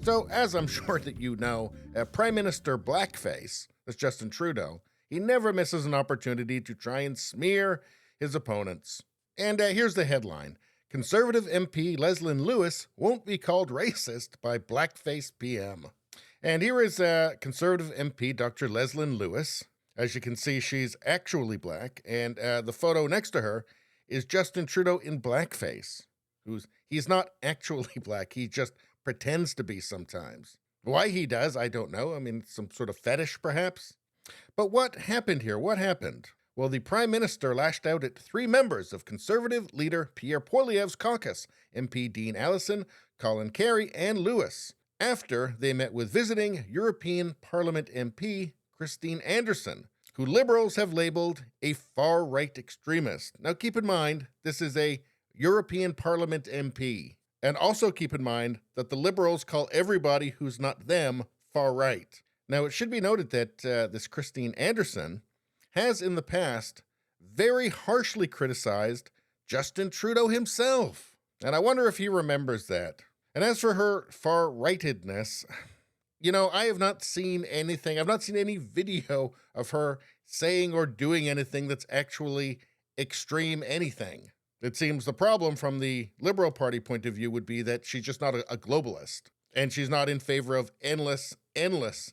So, as I'm sure that you know, Prime Minister Blackface, that's Justin Trudeau, he never misses an opportunity to try and smear his opponents. And here's the headline: Conservative MP Leslyn Lewis won't be called racist by Blackface PM. And here is Conservative MP Dr. Leslyn Lewis. As you can see, she's actually black, and the photo next to her is Justin Trudeau in blackface. He's not actually black, he just pretends to be sometimes. Why he does, I don't know. I mean, some sort of fetish, perhaps. But what happened here? What happened? Well, the Prime Minister lashed out at three members of Conservative leader Pierre Poilievre's caucus, MP Dean Allison, Colin Carey, and Lewis, after they met with visiting European Parliament MP Christine Anderson, who Liberals have labeled a far-right extremist. Now, keep in mind, this is a European Parliament MP. And also keep in mind that the Liberals call everybody who's not them far-right. Now, it should be noted that this Christine Anderson has in the past very harshly criticized Justin Trudeau himself. And I wonder if he remembers that. And as for her far-rightedness, you know, I have not seen anything. I've not seen any video of her saying or doing anything that's actually extreme anything. It seems the problem from the Liberal Party point of view would be that she's just not a globalist, and she's not in favor of endless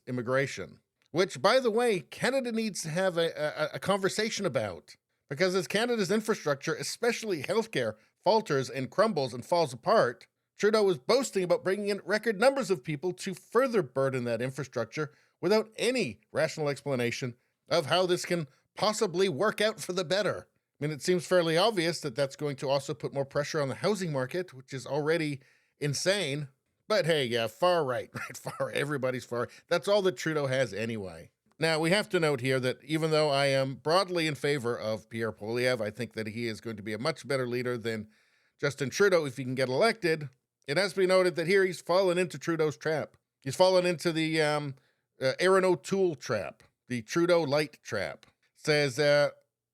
immigration, which, by the way, Canada needs to have a conversation about, because as Canada's infrastructure, especially healthcare, falters and crumbles and falls apart, Trudeau was boasting about bringing in record numbers of people to further burden that infrastructure without any rational explanation of how this can possibly work out for the better. I mean, it seems fairly obvious that that's going to also put more pressure on the housing market, which is already insane. But hey, yeah, far right, everybody's far. That's all that Trudeau has anyway. Now, we have to note here that even though I am broadly in favor of Pierre Poilievre, I think that he is going to be a much better leader than Justin Trudeau if he can get elected. It has to be noted that here he's fallen into Trudeau's trap. He's fallen into the Aaron O'Toole trap, the Trudeau light trap. Says,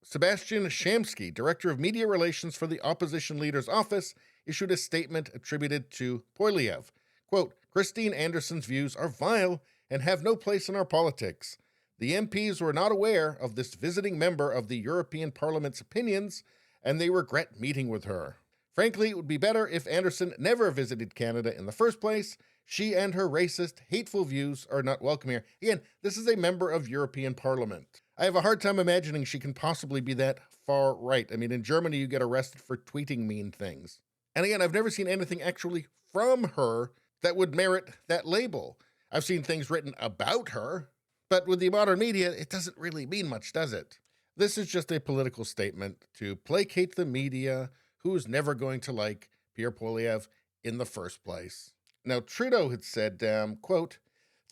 Sebastian Shamsky, Director of Media Relations for the Opposition Leader's Office, issued a statement attributed to Poilievre. Quote, Christine Anderson's views are vile and have no place in our politics. The MPs were not aware of this visiting member of the European Parliament's opinions, and they regret meeting with her. Frankly, it would be better if Anderson never visited Canada in the first place. She and her racist, hateful views are not welcome here. Again, this is a member of European Parliament. I have a hard time imagining she can possibly be that far right. I mean, in Germany, you get arrested for tweeting mean things. And again, I've never seen anything actually from her that would merit that label. I've seen things written about her, but with the modern media, it doesn't really mean much, does it? This is just a political statement to placate the media, who's never going to like Pierre Poilievre in the first place. Now, Trudeau had said, quote,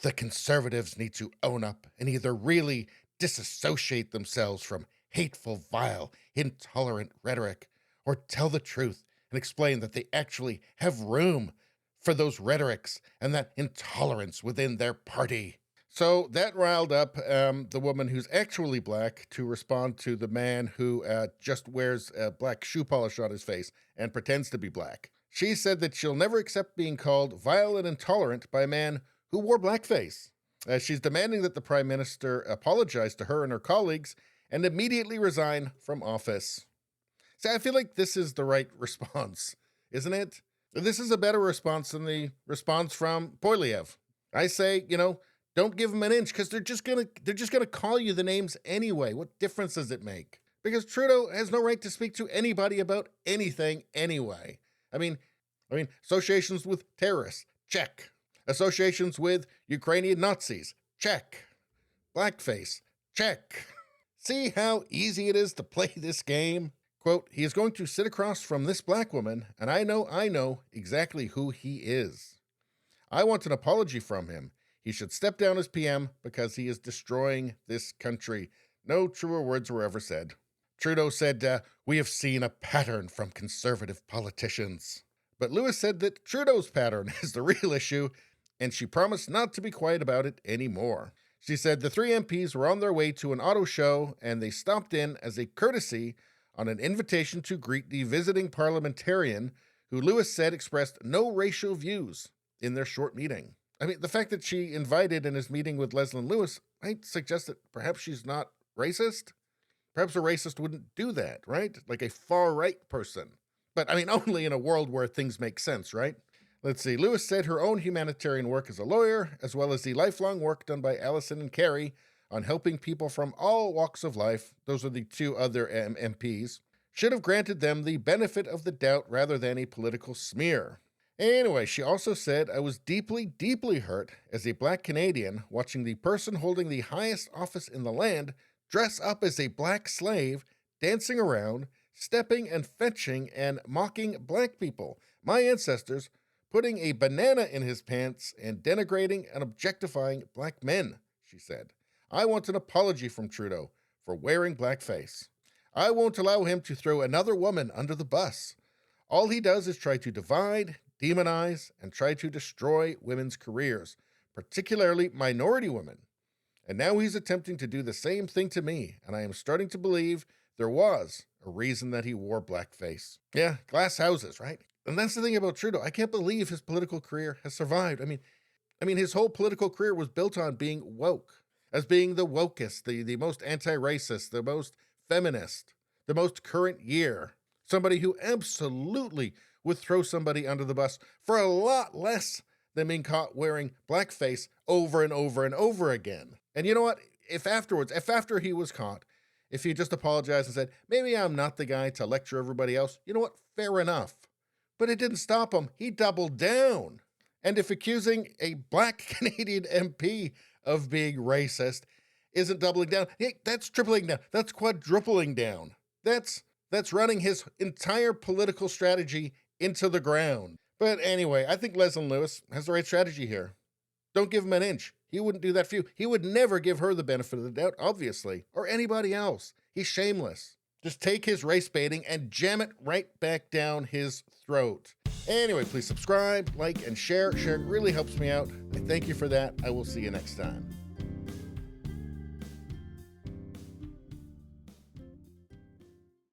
the Conservatives need to own up and either really disassociate themselves from hateful, vile, intolerant rhetoric, or tell the truth and explain that they actually have room for those rhetorics and that intolerance within their party. So that riled up the woman who's actually black to respond to the man who just wears black shoe polish on his face and pretends to be black. She said that she'll never accept being called vile and intolerant by a man who wore blackface. She's demanding that the Prime Minister apologize to her and her colleagues and immediately resign from office. See, I feel like this is the right response, isn't it? This is a better response than the response from Poilievre. I say, don't give them an inch, because they're just gonna call you the names anyway. What difference does it make? Because Trudeau has no right to speak to anybody about anything anyway. I mean, associations with terrorists, check. Associations with Ukrainian Nazis, check. Blackface, check. See how easy it is to play this game? Quote, he is going to sit across from this black woman, and I know exactly who he is. I want an apology from him. He should step down as PM because he is destroying this country. No truer words were ever said. Trudeau said, we have seen a pattern from Conservative politicians. But Lewis said that Trudeau's pattern is the real issue, and she promised not to be quiet about it anymore. She said the three MPs were on their way to an auto show, and they stopped in as a courtesy on an invitation to greet the visiting parliamentarian, who Lewis said expressed no racial views. in their short meeting. I mean, the fact that she invited in his meeting with Leslyn Lewis might suggest that perhaps she's not racist. Perhaps a racist wouldn't do that, right? Like a far-right person. But I mean, only in a world where things make sense, right? Let's see. Lewis said her own humanitarian work as a lawyer, as well as the lifelong work done by Allison and Kerry on helping people from all walks of life, those are the two other MPs, should have granted them the benefit of the doubt rather than a political smear. Anyway, she also said, I was deeply, deeply hurt as a Black Canadian watching the person holding the highest office in the land dress up as a Black slave, dancing around, stepping and fetching and mocking Black people, my ancestors, putting a banana in his pants and denigrating and objectifying Black men, she said. I want an apology from Trudeau for wearing blackface. I won't allow him to throw another woman under the bus. All he does is try to divide, demonize, and try to destroy women's careers, particularly minority women. And now he's attempting to do the same thing to me, and I am starting to believe there was a reason that he wore blackface. Yeah, glass houses, right? And that's the thing about Trudeau. I can't believe his political career has survived. I mean, his whole political career was built on being woke, as being the wokest, the most anti-racist, the most feminist, the most current year. Somebody who absolutely would throw somebody under the bus for a lot less than being caught wearing blackface over and over and over again. And you know what? If after he was caught, if he just apologized and said, maybe I'm not the guy to lecture everybody else, you know what? Fair enough. But it didn't stop him. He doubled down. And if accusing a Black Canadian MP of being racist isn't doubling down, that's tripling down. That's quadrupling down. That's running his entire political strategy into the ground. But anyway, I think Leslyn Lewis has the right strategy here. Don't give him an inch. He wouldn't do that for you. He would never give her the benefit of the doubt, obviously, or anybody else. He's shameless. Just take his race baiting and jam it right back down his throat. Anyway, please subscribe, like, and share. Sharing really helps me out. I thank you for that. I will see you next time.